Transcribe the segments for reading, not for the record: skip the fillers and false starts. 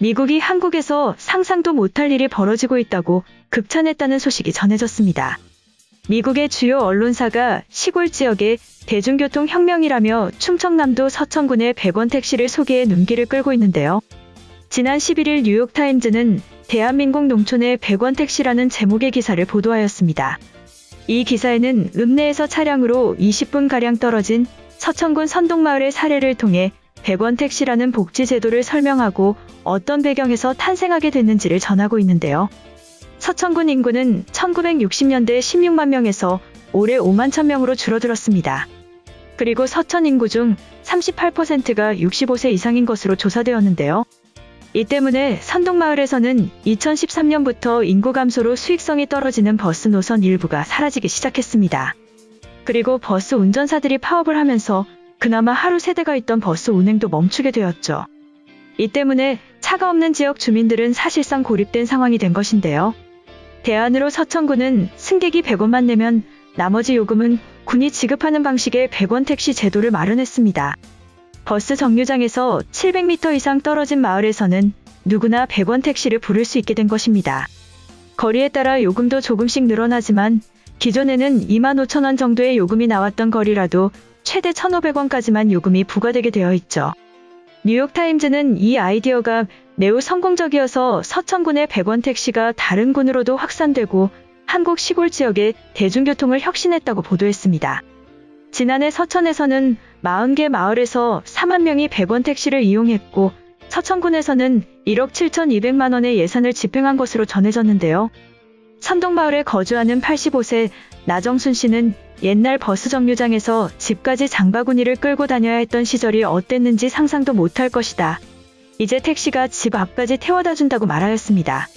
미국이 한국에서 상상도 못할 일이 벌어지고 있다고 극찬했다는 소식이 전해졌습니다. 미국의 주요 언론사가 시골 지역의 대중교통 혁명이라며 충청남도 서천군의 100원 택시를 소개해 눈길을 끌고 있는데요. 지난 11일 뉴욕타임즈는 대한민국 농촌의 100원 택시라는 제목의 기사를 보도하였습니다. 이 기사에는 읍내에서 차량으로 20분가량 떨어진 서천군 선동마을의 사례를 통해 100원 택시라는 복지 제도를 설명하고 어떤 배경에서 탄생하게 됐는지를 전하고 있는데요. 서천군 인구는 1960년대 16만 명에서 올해 5만 1,000명으로 줄어들었습니다. 그리고 서천 인구 중 38%가 65세 이상인 것으로 조사되었는데요. 이 때문에 선동마을에서는 2013년부터 인구 감소로 수익성이 떨어지는 버스 노선 일부가 사라지기 시작했습니다. 그리고 버스 운전사들이 파업을 하면서 그나마 하루 세대가 있던 버스 운행도 멈추게 되었죠. 이 때문에 차가 없는 지역 주민들은 사실상 고립된 상황이 된 것인데요. 대안으로 서천군은 승객이 100원만 내면 나머지 요금은 군이 지급하는 방식의 100원 택시 제도를 마련했습니다. 버스 정류장에서 700m 이상 떨어진 마을에서는 누구나 100원 택시를 부를 수 있게 된 것입니다. 거리에 따라 요금도 조금씩 늘어나지만 기존에는 25,000원 정도의 요금이 나왔던 거리라도 최대 1,500원까지만 요금이 부과되게 되어 있죠. 뉴욕타임즈는 이 아이디어가 매우 성공적이어서 서천군의 100원 택시가 다른 군으로도 확산되고 한국 시골 지역의 대중교통을 혁신했다고 보도했습니다. 지난해 서천에서는 40개 마을에서 4만 명이 100원 택시를 이용했고 서천군에서는 1억 7,200만 원의 예산을 집행한 것으로 전해졌는데요. 선동마을에 거주하는 85세 나정순 씨는 옛날 버스 정류장에서 집까지 장바구니를 끌고 다녀야 했던 시절이 어땠는지 상상도 못할 것이다. 이제 택시가 집 앞까지 태워다 준다고 말하였습니다.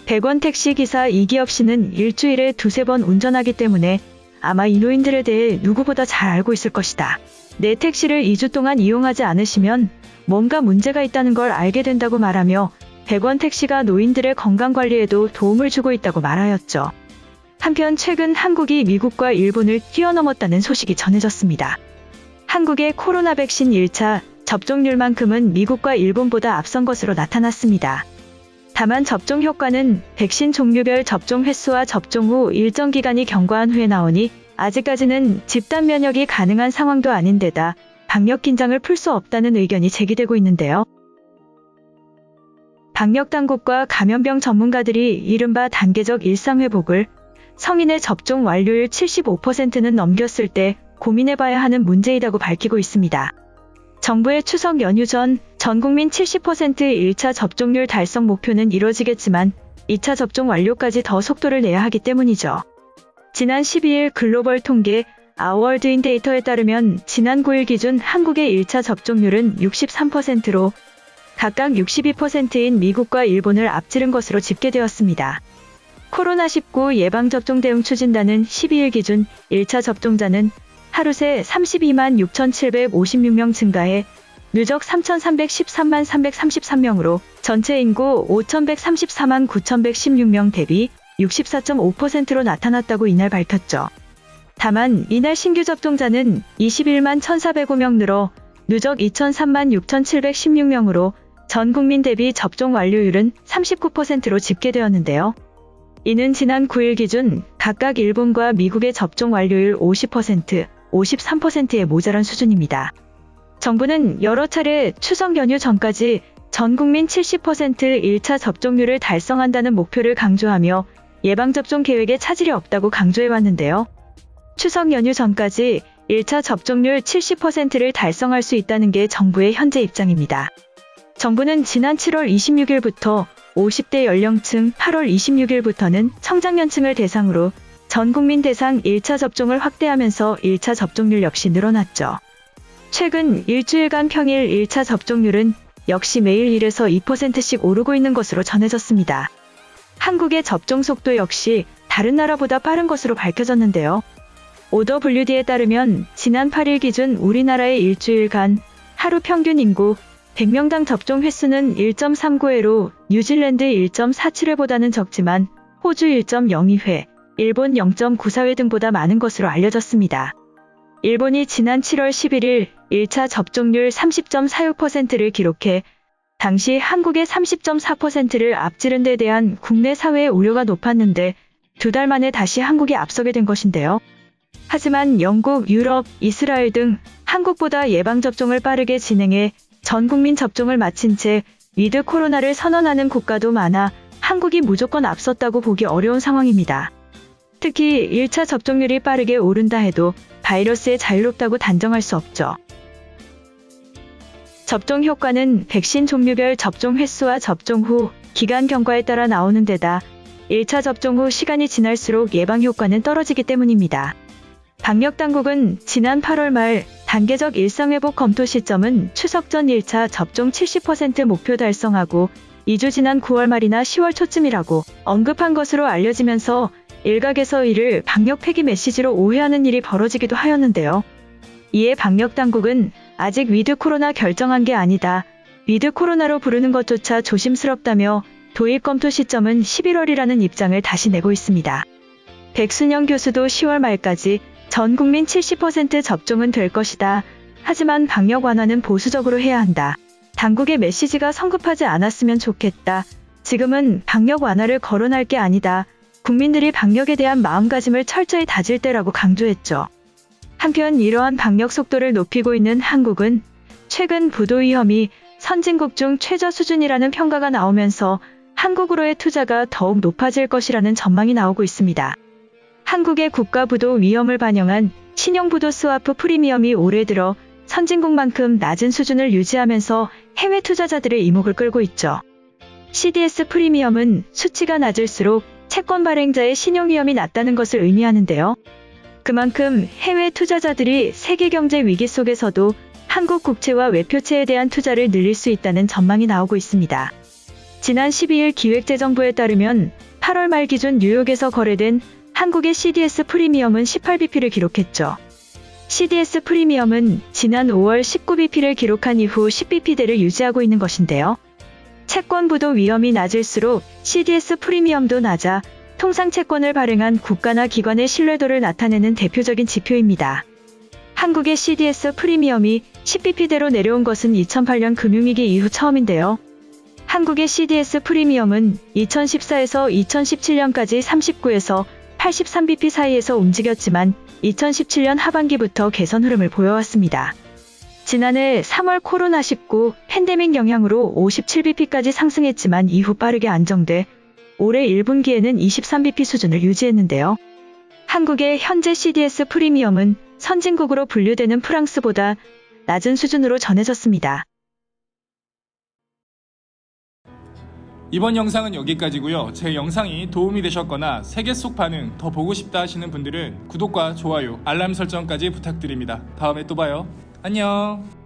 100원 택시 기사 이기엽 씨는 일주일에 2-3번 운전하기 때문에 아마 이 노인들에 대해 누구보다 잘 알고 있을 것이다. 내 택시를 2주 동안 이용하지 않으시면 뭔가 문제가 있다는 걸 알게 된다고 말하며 100원 택시가 노인들의 건강관리에도 도움을 주고 있다고 말하였죠. 한편 최근 한국이 미국과 일본을 뛰어넘었다는 소식이 전해졌습니다. 한국의 코로나 백신 1차 접종률만큼은 미국과 일본보다 앞선 것으로 나타났습니다. 다만 접종 효과는 백신 종류별 접종 횟수와 접종 후 일정 기간이 경과한 후에 나오니 아직까지는 집단 면역이 가능한 상황도 아닌데다 방역 긴장을 풀 수 없다는 의견이 제기되고 있는데요. 방역당국과 감염병 전문가들이 이른바 단계적 일상회복을 성인의 접종 완료율 75%는 넘겼을 때 고민해봐야 하는 문제이라고 밝히고 있습니다. 정부의 추석 연휴 전 전국민 70% 1차 접종률 달성 목표는 이뤄지겠지만 2차 접종 완료까지 더 속도를 내야 하기 때문이죠. 지난 12일 글로벌 통계 아워드인 데이터에 따르면 지난 9일 기준 한국의 1차 접종률은 63%로 각각 62%인 미국과 일본을 앞지른 것으로 집계되었습니다. 코로나19 예방접종 대응 추진단은 12일 기준 1차 접종자는 하루 새 32만 6,756명 증가해 누적 3,313만 333명으로 전체 인구 5,134만 9,116명 대비 64.5%로 나타났다고 이날 밝혔죠. 다만 이날 신규 접종자는 21만 1,405명 늘어 누적 2,003만 6,716명으로 전 국민 대비 접종 완료율은 39%로 집계되었는데요. 이는 지난 9일 기준 각각 일본과 미국의 접종 완료율 50%, 53%에 모자란 수준입니다. 정부는 여러 차례 추석 연휴 전까지 전 국민 70% 1차 접종률을 달성한다는 목표를 강조하며 예방접종 계획에 차질이 없다고 강조해왔는데요. 추석 연휴 전까지 1차 접종률 70%를 달성할 수 있다는 게 정부의 현재 입장입니다. 정부는 지난 7월 26일부터 50대 연령층, 8월 26일부터는 청장년층을 대상으로 전 국민 대상 1차 접종을 확대하면서 1차 접종률 역시 늘어났죠. 최근 일주일간 평일 1차 접종률은 역시 매일 1에서 2%씩 오르고 있는 것으로 전해졌습니다. 한국의 접종 속도 역시 다른 나라보다 빠른 것으로 밝혀졌는데요. OWD에 따르면 지난 8일 기준 우리나라의 일주일간 하루 평균 인구 100명당 접종 횟수는 1.39회로 뉴질랜드 1.47회보다는 적지만 호주 1.02회, 일본 0.94회 등보다 많은 것으로 알려졌습니다. 일본이 지난 7월 11일 1차 접종률 30.46%를 기록해 당시 한국의 30.4%를 앞지른 데 대한 국내 사회의 우려가 높았는데 2달 만에 다시 한국이 앞서게 된 것인데요. 하지만 영국, 유럽, 이스라엘 등 한국보다 예방접종을 빠르게 진행해 전 국민 접종을 마친 채 위드 코로나를 선언하는 국가도 많아 한국이 무조건 앞섰다고 보기 어려운 상황입니다. 특히 1차 접종률이 빠르게 오른다 해도 바이러스에 자유롭다고 단정할 수 없죠. 접종 효과는 백신 종류별 접종 횟수와 접종 후 기간 경과에 따라 나오는 데다 1차 접종 후 시간이 지날수록 예방 효과는 떨어지기 때문입니다. 방역당국은 지난 8월 말 단계적 일상회복 검토 시점은 추석 전 1차 접종 70% 목표 달성하고 2주 지난 9월 말이나 10월 초쯤이라고 언급한 것으로 알려지면서 일각에서 이를 방역 폐기 메시지로 오해하는 일이 벌어지기도 하였는데요. 이에 방역당국은 아직 위드 코로나 결정한 게 아니다. 위드 코로나로 부르는 것조차 조심스럽다며 도입 검토 시점은 11월이라는 입장을 다시 내고 있습니다. 백순영 교수도 10월 말까지 전 국민 70% 접종은 될 것이다. 하지만 방역 완화는 보수적으로 해야 한다. 당국의 메시지가 성급하지 않았으면 좋겠다. 지금은 방역 완화를 거론할 게 아니다. 국민들이 방역에 대한 마음가짐을 철저히 다질 때라고 강조했죠. 한편 이러한 방역 속도를 높이고 있는 한국은 최근 부도 위험이 선진국 중 최저 수준이라는 평가가 나오면서 한국으로의 투자가 더욱 높아질 것이라는 전망이 나오고 있습니다. 한국의 국가부도 위험을 반영한 신용부도 스와프 프리미엄이 올해 들어 선진국만큼 낮은 수준을 유지하면서 해외 투자자들의 이목을 끌고 있죠. CDS 프리미엄은 수치가 낮을수록 채권 발행자의 신용 위험이 낮다는 것을 의미하는데요. 그만큼 해외 투자자들이 세계 경제 위기 속에서도 한국 국채와 외표채에 대한 투자를 늘릴 수 있다는 전망이 나오고 있습니다. 지난 12일 기획재정부에 따르면 8월 말 기준 뉴욕에서 거래된 한국의 CDS 프리미엄은 18bp를 기록했죠. CDS 프리미엄은 지난 5월 19bp를 기록한 이후 10bp대를 유지하고 있는 것인데요. 채권 부도 위험이 낮을수록 CDS 프리미엄도 낮아 통상 채권을 발행한 국가나 기관의 신뢰도를 나타내는 대표적인 지표입니다. 한국의 CDS 프리미엄이 10bp대로 내려온 것은 2008년 금융위기 이후 처음인데요. 한국의 CDS 프리미엄은 2014에서 2017년까지 39에서 83bp 사이에서 움직였지만 2017년 하반기부터 개선 흐름을 보여왔습니다. 지난해 3월 코로나19 팬데믹 영향으로 57bp까지 상승했지만 이후 빠르게 안정돼 올해 1분기에는 23bp 수준을 유지했는데요. 한국의 현재 CDS 프리미엄은 선진국으로 분류되는 프랑스보다 낮은 수준으로 전해졌습니다. 이번 영상은 여기까지고요. 제 영상이 도움이 되셨거나 세계 속 반응 더 보고 싶다 하시는 분들은 구독과 좋아요, 알람 설정까지 부탁드립니다. 다음에 또 봐요. 안녕.